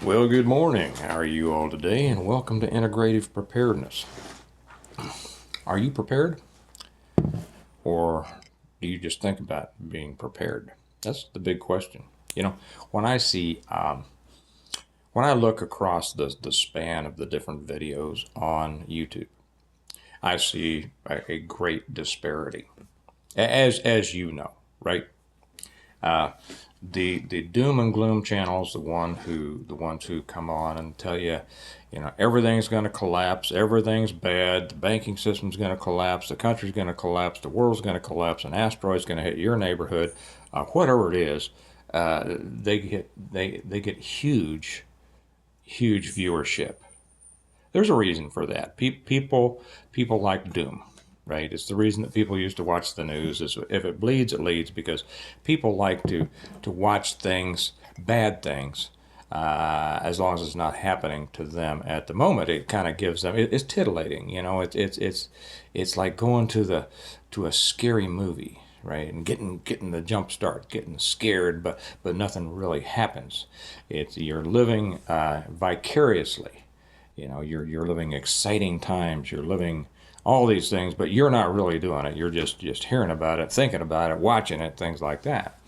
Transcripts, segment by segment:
Well, good morning. How are you all today? And welcome to Integrative Preparedness. Are you prepared? Or do you just think about being prepared? That's the big question. You know, when I see, when I look across the span of the different videos on YouTube, I see a great disparity, as you know, right? The doom and gloom channels, the ones who come on and tell you, everything's going to collapse, everything's bad, the banking system's going to collapse, the country's going to collapse, the world's going to collapse, an asteroid's going to hit your neighborhood, whatever it is, they get huge viewership. There's a reason for that. People like doom, right? It's the reason that people used to watch the news. Is if it bleeds, it leads, because people like to watch things, bad things, as long as it's not happening to them at the moment. It kind of gives them. It's titillating, It's like going to a scary movie, right? And getting the jump start, getting scared, but nothing really happens. You're living vicariously. You're living exciting times. You're living all these things, but you're not really doing it. You're just hearing about it, thinking about it, watching it, things like that.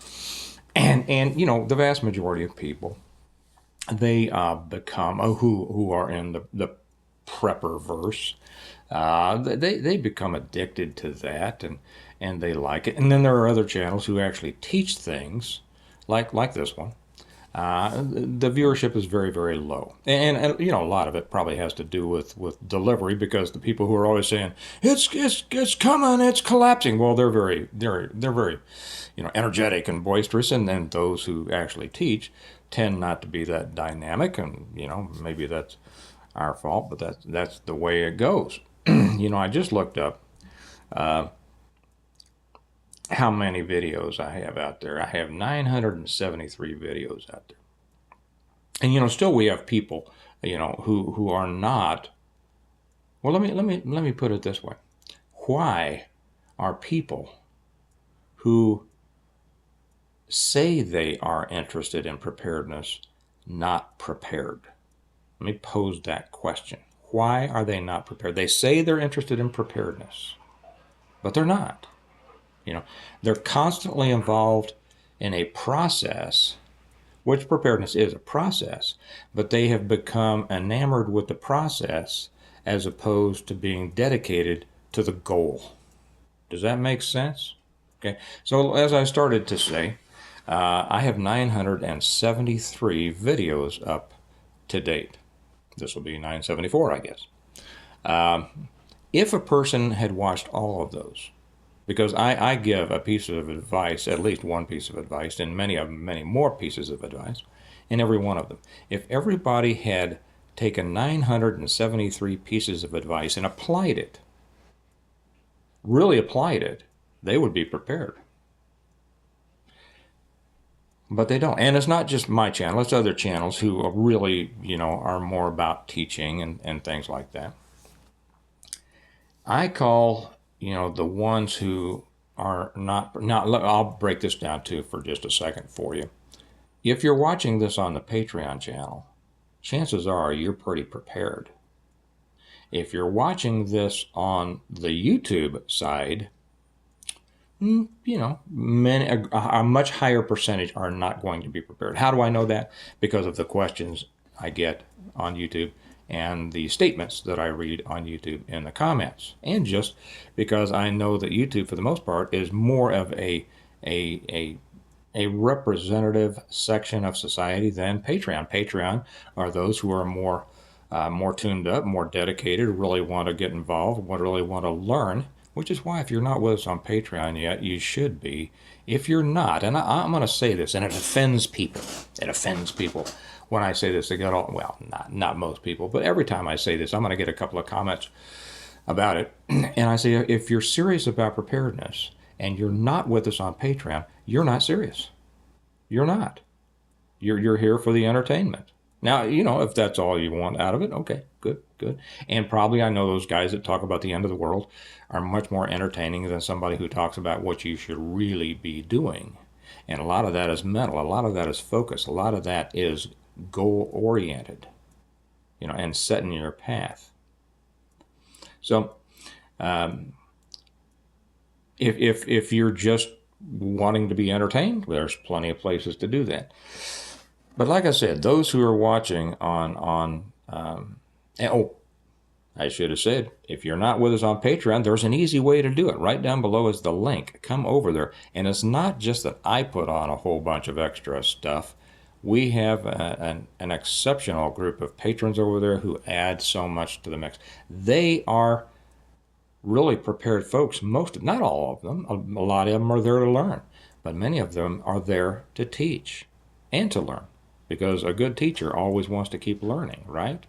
And the vast majority of people, they become who are in the prepper verse. They become addicted to that, and they like it. And then there are other channels who actually teach things like this one. The viewership is very, very low, and a lot of it probably has to do with delivery, because the people who are always saying it's coming, it's collapsing. Well, they're very energetic and boisterous, and then those who actually teach tend not to be that dynamic, and maybe that's our fault, but that's the way it goes. I just looked up how many videos I have out there. I have 973 videos out there. And still we have people, who are not. Well, let me put it this way. Why are people who say they are interested in preparedness not prepared? Let me pose that question. Why are they not prepared? They say they're interested in preparedness, but they're not. They're constantly involved in a process, which preparedness is a process, but they have become enamored with the process as opposed to being dedicated to the goal. Does that make sense? Okay, so as I started to say, I have 973 videos up to date. This will be 974, I guess. If a person had watched all of those, because I give a piece of advice, at least one piece of advice, and many more pieces of advice in every one of them. If everybody had taken 973 pieces of advice and applied it, really applied it, they would be prepared. But they don't. And it's not just my channel, it's other channels who are really, are more about teaching and things like that. I call the ones who are not, I'll break this down too for just a second for you. If you're watching this on the Patreon channel, chances are you're pretty prepared. If you're watching this on the YouTube side, a much higher percentage are not going to be prepared. How do I know that? Because of the questions I get on YouTube and the statements that I read on YouTube in the comments, and just because I know that YouTube, for the most part, is more of a representative section of society than Patreon. Patreon are those who are more tuned up, more dedicated, really want to get involved, really want to learn. Which is why, if you're not with us on Patreon yet, you should be. If you're not, and I'm going to say this, and it offends people. It offends people when I say this. They get all, well, not most people, but every time I say this, I'm going to get a couple of comments about it. And I say, if you're serious about preparedness and you're not with us on Patreon, you're not serious. You're not. You're here for the entertainment. Now, if that's all you want out of it, okay, good. And probably I know those guys that talk about the end of the world are much more entertaining than somebody who talks about what you should really be doing. And a lot of that is mental. A lot of that is focus. A lot of that is goal-oriented, and setting your path. So if you're just wanting to be entertained, there's plenty of places to do that. But like I said, those who are watching I should have said, if you're not with us on Patreon, there's an easy way to do it. Right down below is the link. Come over there. And it's not just that I put on a whole bunch of extra stuff. We have an exceptional group of patrons over there who add so much to the mix. They are really prepared folks. Not all of them. A lot of them are there to learn. But many of them are there to teach and to learn. Because a good teacher always wants to keep learning, right?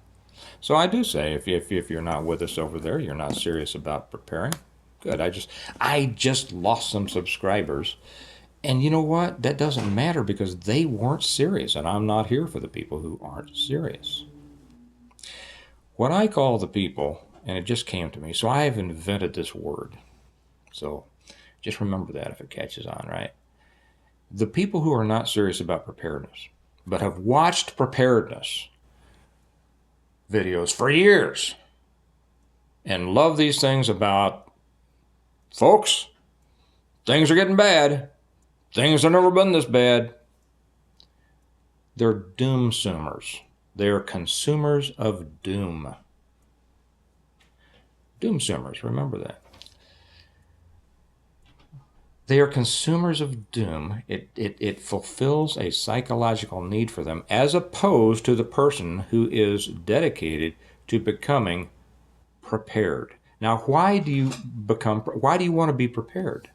So I do say, if you're not with us over there, you're not serious about preparing, good. I just lost some subscribers. And you know what? That doesn't matter because they weren't serious. And I'm not here for the people who aren't serious. What I call the people, and it just came to me, so I have invented this word. So just remember that if it catches on, right? The people who are not serious about preparedness, but have watched preparedness videos for years and love these things about, folks, things are getting bad. Things have never been this bad. They're Doomsumers. They're consumers of doom. Doomsumers, remember that. They are consumers of doom. It fulfills a psychological need for them, as opposed to the person who is dedicated to becoming prepared. Now, why do you want to be prepared?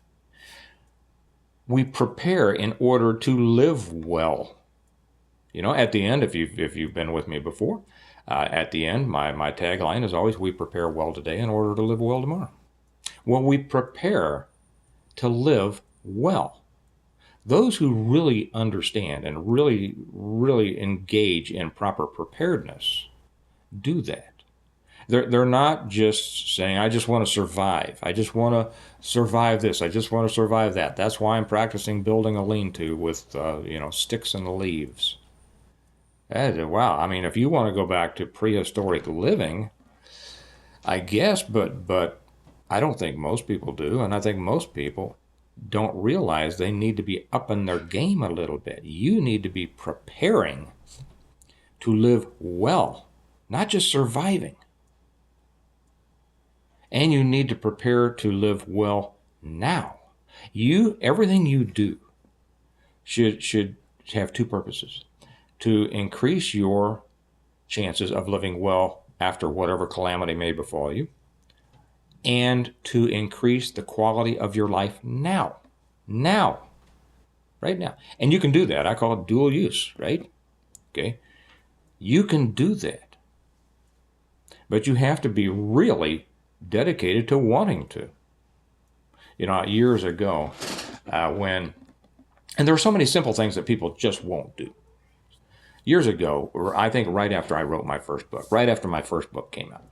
We prepare in order to live well. At the end, if you've been with me before, at the end, my tagline is always, we prepare well today in order to live well tomorrow. Well, we prepare to live well. Those who really understand and really, really engage in proper preparedness do that. They're not just saying, I just want to survive. I just want to survive this. I just want to survive that. That's why I'm practicing building a lean-to with, sticks and leaves. Wow. I mean, if you want to go back to prehistoric living, I guess, but I don't think most people do, and I think most people don't realize they need to be upping their game a little bit. You need to be preparing to live well, not just surviving. And you need to prepare to live well now. Everything you do should have two purposes: to increase your chances of living well after whatever calamity may befall you, and to increase the quality of your life now, right now. And you can do that. I call it dual use, right? Okay. You can do that. But you have to be really dedicated to wanting to. Years ago, and there are so many simple things that people just won't do. Years ago, I think right after I wrote my first book, right after my first book came out,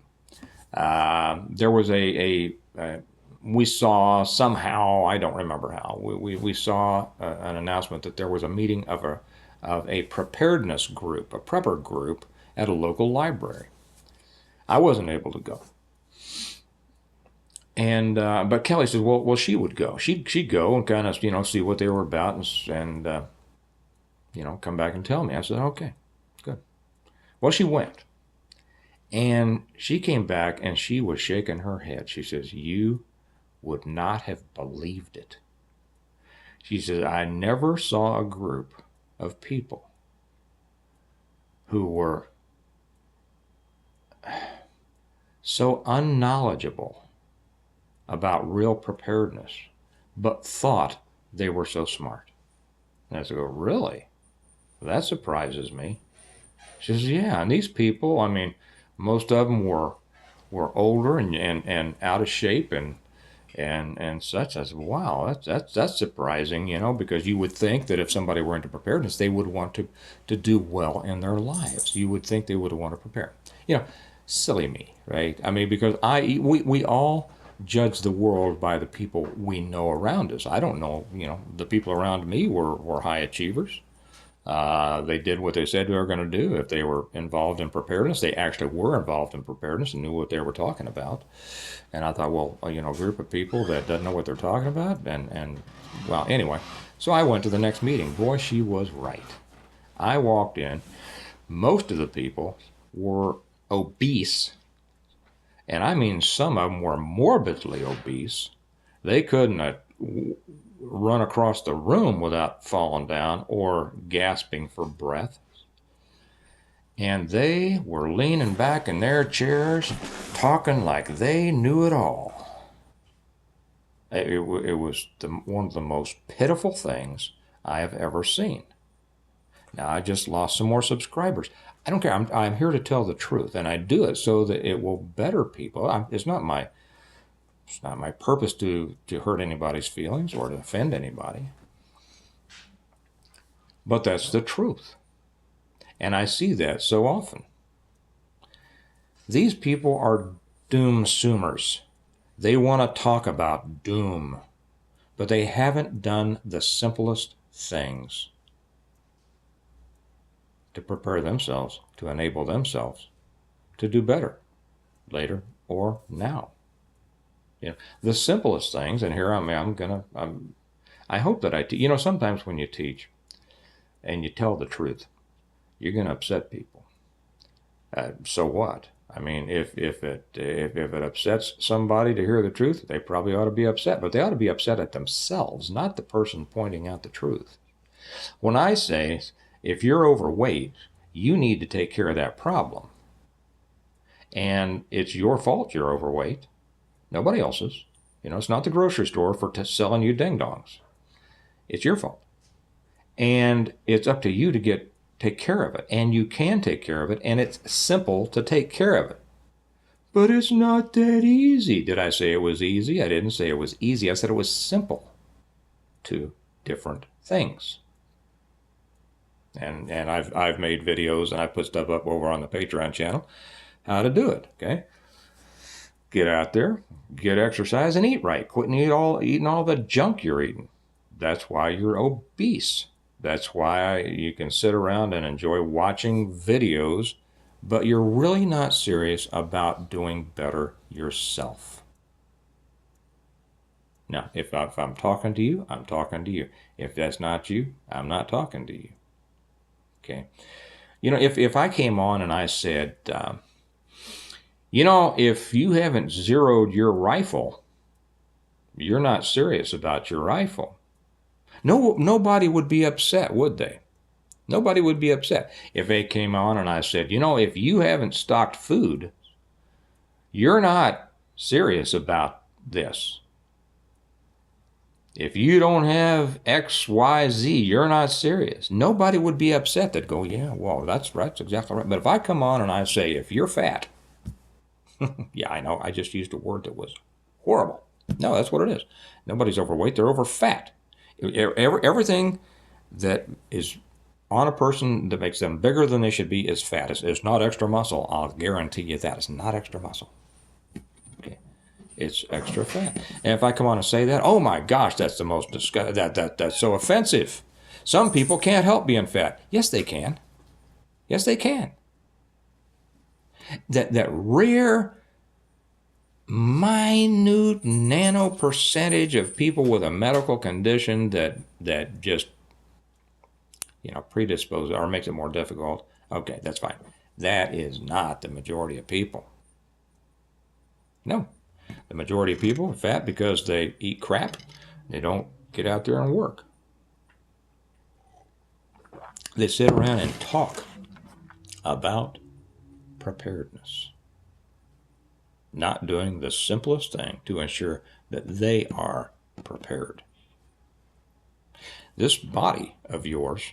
there was we saw somehow, I don't remember how, we saw an announcement that there was a meeting of a preparedness group, a prepper group at a local library. I wasn't able to go. And but Kelly said, well, she would go. She'd go and kind of, see what they were about and come back and tell me. I said, okay, good. Well, she went. And she came back and she was shaking her head. She says, you would not have believed it. She says, I never saw a group of people who were so unknowledgeable about real preparedness, but thought they were so smart. And I said, really? That surprises me. She says, yeah, and these people, I mean, most of them were older and out of shape and such. I said, wow, that's surprising, because you would think that if somebody were into preparedness, they would want to do well in their lives. You would think they would want to prepare. Silly me, right? I mean, because we all judge the world by the people we know around us. I don't know, the people around me were high achievers. They did what they said they were going to do. If they were involved in preparedness, they actually were involved in preparedness and knew what they were talking about. And I thought, well, a group of people that doesn't know what they're talking about, and well, anyway. So I went to the next meeting. Boy, she was right. I walked in. Most of the people were obese, and I mean some of them were morbidly obese. They couldn't run across the room without falling down or gasping for breath. And they were leaning back in their chairs, talking like they knew it all. It was one of the most pitiful things I have ever seen. Now, I just lost some more subscribers. I don't care. I'm here to tell the truth, and I do it so that it will better people. It's not my purpose to hurt anybody's feelings or to offend anybody. But that's the truth. And I see that so often. These people are Doomsumers. They want to talk about doom, but they haven't done the simplest things to prepare themselves, to enable themselves to do better later or now. The simplest things, and here I hope that sometimes when you teach and you tell the truth, you're going to upset people. So what? I mean, if it upsets somebody to hear the truth, they probably ought to be upset, but they ought to be upset at themselves, not the person pointing out the truth. When I say, if you're overweight, you need to take care of that problem. And it's your fault you're overweight. Nobody else's. It's not the grocery store for selling you ding-dongs. It's your fault. And it's up to you to take care of it. And you can take care of it, and it's simple to take care of it. But it's not that easy. Did I say it was easy? I didn't say it was easy. I said it was simple. Two different things. And I've made videos, and I put stuff up over on the Patreon channel how to do it, okay? Get out there, get exercise, and eat right. Quit eating all the junk you're eating. That's why you're obese. That's why you can sit around and enjoy watching videos, but you're really not serious about doing better yourself. Now, if I'm talking to you, I'm talking to you. If that's not you, I'm not talking to you. Okay? If I came on and I said, if you haven't zeroed your rifle, you're not serious about your rifle. Nobody would be upset, would they? Nobody would be upset. If they came on and I said, if you haven't stocked food, you're not serious about this. If you don't have X, Y, Z, you're not serious. Nobody would be upset. They'd go, yeah, well, that's exactly right. But if I come on and I say, if you're fat, yeah, I know, I just used a word that was horrible. No, that's what it is. Nobody's overweight, they're over fat. Everything that is on a person that makes them bigger than they should be is fat. It's not extra muscle. I'll guarantee you that. It's not extra muscle. Okay, it's extra fat. And if I come on and say that, oh my gosh, that's the most that's so offensive. Some people can't help being fat. Yes, they can. Yes, they can. That rare, minute nano percentage of people with a medical condition that just predisposes or makes it more difficult. Okay, that's fine. That is not the majority of people. No, the majority of people are fat because they eat crap. They don't get out there and work. They sit around and talk about preparedness, not doing the simplest thing to ensure that they are prepared. This body of yours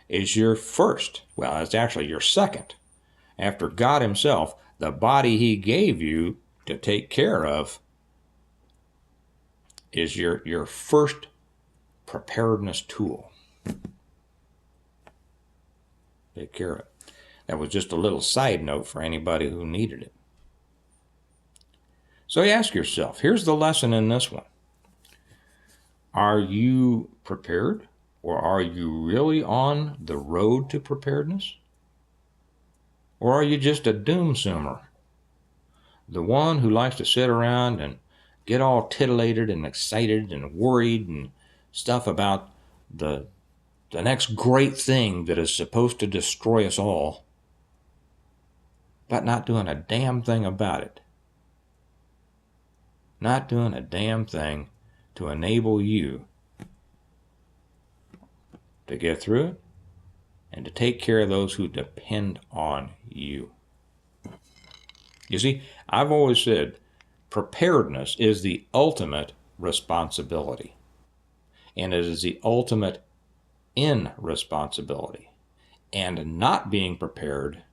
is your first, well, it's actually your second. After God himself, the body he gave you to take care of is your first preparedness tool. Take care of it. That was just a little side note for anybody who needed it. So you ask yourself, here's the lesson in this one. Are you prepared Or are you really on the road to preparedness? Or are you just a doomsumer? The one who likes to sit around and get all titillated and excited and worried and stuff about the next great thing that is supposed to destroy us all, but not doing a damn thing about it. Not doing a damn thing to enable you to get through it and to take care of those who depend on you. You see, I've always said preparedness is the ultimate responsibility, and it is the ultimate in responsibility. And not being prepared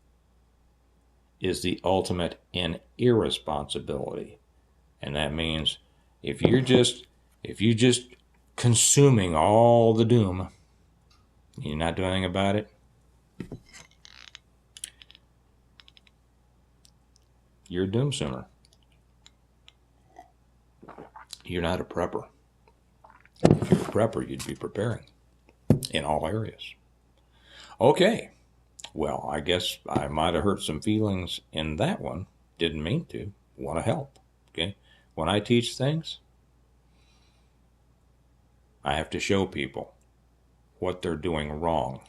is the ultimate in irresponsibility. And that means if you're just consuming all the doom, you're not doing anything about it, you're a doomsumer. You're not a prepper. If you're a prepper, you'd be preparing in all areas. Okay. Well, I guess I might have hurt some feelings in that one. Didn't mean to. Want to help. Okay. When I teach things, I have to show people what they're doing wrong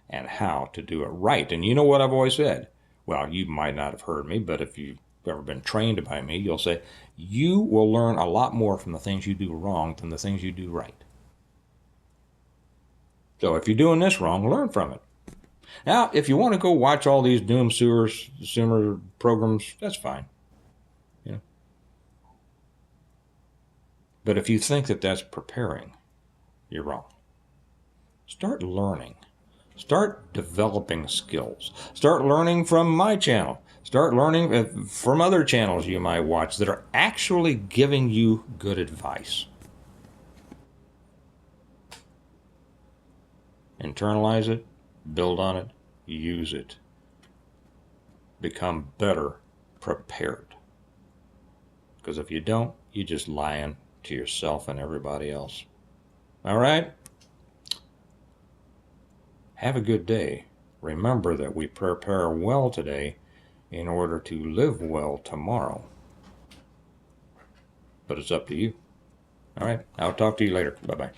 and how to do it right. And you know what I've always said? Well, you might not have heard me, but if you've ever been trained by me, you'll say, you will learn a lot more from the things you do wrong than the things you do right. So if you're doing this wrong, learn from it. Now, if you want to go watch all these Doomsumer programs, that's fine. You know. But if you think that that's preparing, you're wrong. Start learning. Start developing skills. Start learning from my channel. Start learning from other channels you might watch that are actually giving you good advice. Internalize it, build on it, use it. Become better prepared. Because if you don't, you're just lying to yourself and everybody else. All right? Have a good day. Remember that we prepare well today in order to live well tomorrow. But it's up to you. All right? I'll talk to you later. Bye-bye.